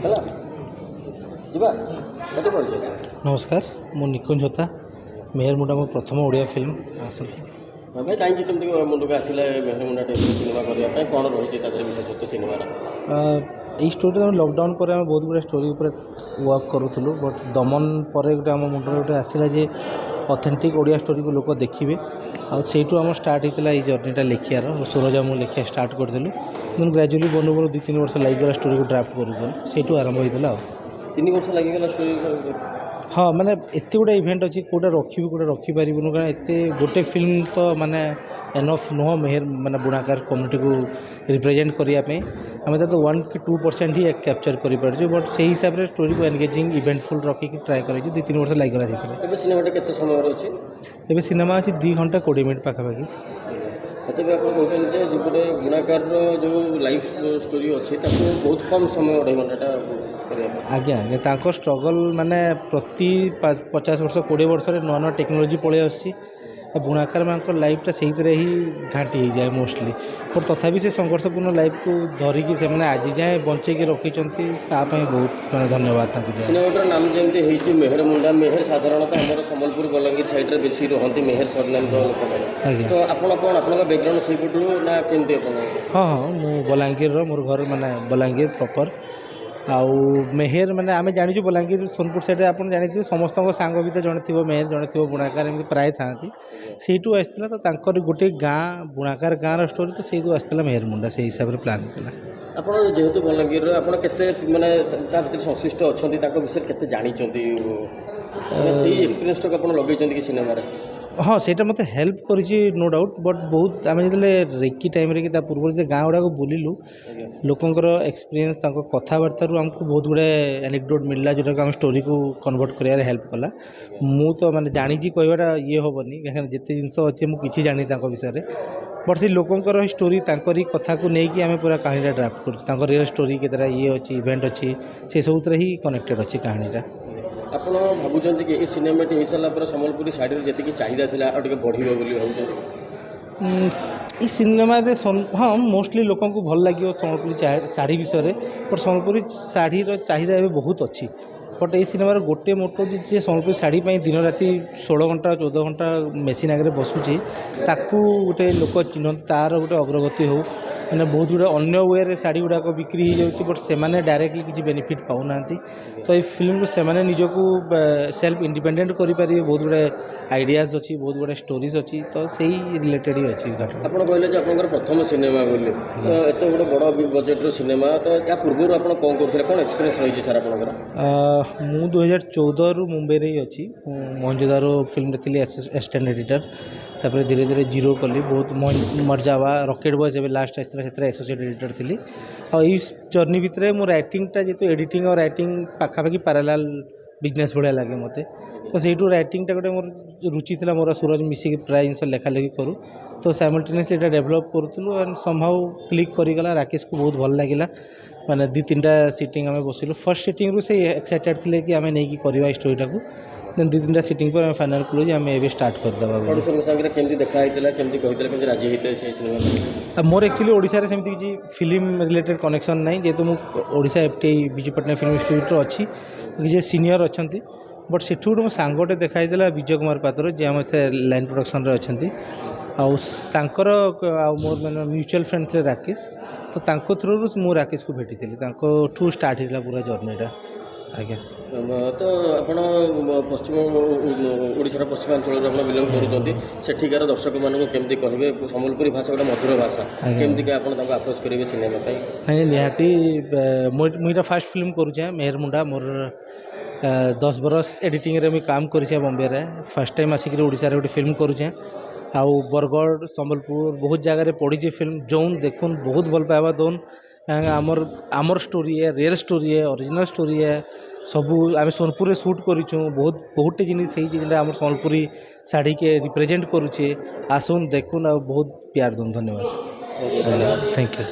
ହେଲା ଯିବା କେତେ ପଡ଼ିଛି नमस्कार मु निकुंज होता मेहर मुंडा मो प्रथम ओडिया फिल्म आसंती भाई कहीं तुमको मुंडक आसिला मेहरमुंडा टाइप सिनेमा करने कौन रही विशेषत्व सिनेमार यही स्टोरी आम लकडाउन पर आम बहुत गुड़ा स्टोरी पर वर्क करूँ बट दमन पर गोटे आम मुंडे गोटे आसला जे ऑथेंटिक ओडिया स्टोरी को लोक देखिए आउ आम स्टार्ट होता है जर्नीटा लिखार सूरज आम लिखा स्टार्ट करूँ देन ग्राजुअली बनु बनु 2-3 वर्ष लगिगला स्टोरी को ड्राफ्ट करूँ आरंभ होता 3 वर्ष लगिगला स्टोरी हाँ माने एत गुड़ा इवेंट अच्छी कौटा रखी कौटा रखिपारूँ कारण एत गोटे फिल्म तो माने एनफ नुह मेहर माने बुणाकार कम्युनिटी को रिप्रेजेंट करने आम तो 1-2% ही कैप्चर कर बट से हिसाब से स्टोरी को एंगेजिंग इवेंटफुल रखिक ट्राए कर 2-3 वर्ष लगिगला सिनेमाटा केते समय अच्छी एबे सिनेमा अच्छी 2 घंटा 20 मिनट पाखापाखि मत भी आप कहते हैं गोटे बुणाकार जो लाइफ स्टोरी अच्छी बहुत कम समय 2.5 घंटा आज्ञा आज्ञा स्ट्रगल माने प्रति 50 वर्ष 20 वर्ष नुआ नुआ टेक्नोलोजी पलि आसी बुणाकार मान लाइफटा से ही घाटी हो जाए मोस्टली बट तथापि से संघर्षपूर्ण लाइफ को धरिकी से आज जाए बंचेक रखिंट बहुत माने धन्यवाद सिनेमाटार नाम जमी मेहर मुंडा मेहर साधारणतः आम सम्बलपुर बलांगीर साइड में बेसी रहती मेहर सरनेम लोक तो आपड़ कौन आप बैकग्राउंड से पटू ना केमती हाँ हाँ मु बलांगीर मोर घर माने बलांगीर प्रॉपर आउ मेहर माने आम जानी बलांगीर सोनपुर साइड आप जानी समस्त सांग भी तो जड़े थी मेहर जड़े थी बुणाकार एमती प्राय था से आसला तो गोटे गाँ बुणाकार गाँव स्टोरी तो से आसला मेहर मुंडा से हिसाब से प्लान होता आप जेहेतु बलांगीर आप माने संश्लिष्ट अच्छा विषय के जानी एक्सपीरियंस टाक लगे सिनेमा हाँ सेटा मत हेल्प कर नो डाउट बट बहुत आम जो रेकी टाइम रे कि पूर्व जो गाँ गुड़ाक बुलिलु लोकंर एक्सपीरियंस कथबार्ता आमको बहुत गुड़े एनेक्डोट मिलला जोटा आम स्टोरी को कन्वर्ट कर हेल्प कला मु तो माने जानी कहवाटा ये हेनी कहीं जिते जिनस अच्छे मुझे जानी विषय बट से लोकंर स्टोरी तांकरी कथा को लेकिन आम पूरा कहानीटा ड्राफ्ट कर रियल स्टोरी केतरा ये अच्छी इवेंट अच्छी से सब ही कनेक्टेड अच्छी कहानीटा आप भावुं कि ये सिनेमाटी हो सारापर सम्बलपुरी साड़ी जी चाहिदा था बढ़ ये सिनेमा हाँ मोस्टली लोक भल लगे सम्बलपुरी साड़ी विषय बट सम्बलपुरी शाढ़ी चाहिदा ए बहुत अच्छी बट ये सिनेमार गोटे मोटो जी सम्बलपुरी शाढ़ी दिन राति 16 घंटा 14 घंटा मेसीन आगे बसुची ताकू गोटे लोक चिन्ह तार गोटे अग्रगति हो मैंने बहुत गुड़ा अन्य वे शाढ़ी गुड़ाक बिक्री हो जाऊँगी बट से डायरेक्टली किसी बेनिफिट पाऊना तो ये फिल्म को से निजको सेल्फ इंडिपेंडेंट करेंगे बहुत गुड़े आइडियाज अच्छी बहुत गुड़े स्टोरीज अच्छी तो से रिलेटेड ही अच्छी आप कहले आप प्रथम सिनेमा बोले तो एत गोटे बड़ बजेट्र सिनेमा तो या पूर्व आप कौन करते कौन एक्सपीरियंस रही सर आप मु 2014 रु मुंबई ही अच्छी मोहनजोदारो फिल्म थी असिस्टेंट एडिटर तापर धीरे धीरे जीरो कली बहुत मर्जावा रॉकेट बॉयज एवं लास्ट आसता से एसोसिएट एडिटर थी और जर्नी भितर मो राइटिंगटा जेहतु एडिटिंग और राइटिंग पाखापाखि पैरेलल बिजनेस भाया लगे मत तो से राइटिंगटा गोटे मोर रुचि थी मोर सूरज मिसिक प्राय जिन लेखा लेखि करूँ तो साइमल्टेनियसली ये डेभलप करूँ एंड समहाउ क्लिक करीगला राकेश को बहुत भल लगे मैंने 2-3टा सीटिंग आम बसिलु फर्स्ट सीटिंग रू से एक्साइटेड थे कि आम नहीं करवा स्टोरीटा को देन 2-3टा सीटिंग पर फाइनल कलु आम ए स्टार्ट करदे देखा मोर एक्चुअली ओडिशा रे सेमती किसी फिल्म रिलेटेड कनेक्शन नहीं जेहेतु मुझे FTI Biju Pattnaik film institute अच्छी किसी सीनियर अच्छा बट से गोटे मो सांगटे देखाई विजय कुमार पात्र जी आम लाइन प्रोडक्शन आर मोर मैंने म्यूचुअल फ्रेंड थे राकेश तो थ्रू मु राकेश को भेटी ठू स्टार्ट होता पूरा जर्नीटा आज्ञा तो आप पश्चिम ओडिशार पश्चिमांचल बिलंग करूँगार दर्शक मानक केमती कहे सम्बलपुरी भाषा गोटे मधुर भाषा केमती आप अप्रोच करेंगे सिनेमा नहीं निहाती मुझे फास्ट फिल्म करुचे मेहर मुंडा मोर 10 बरस एडिटिंग रे मुझे काम कर बॉम्बे रे फर्स्ट टाइम आसिक ओडिशा गोटे फिल्म करुचे आउ बरगढ़ सम्बलपुर बहुत जगह पड़ी फिल्म जोन देखुन बहुत भल पाइबा दोन आमर स्टोरी है रियल स्टोरी है ओरिजिनल स्टोरी है सबू आम सोनपुर शूट करूँ बहुतटे जिनिस आम सम्बलपुरी शाढ़ी के रिप्रेजेंट करुचे आसुन देखुन आ बहुत प्यार दून धन्यवाद थैंक यू।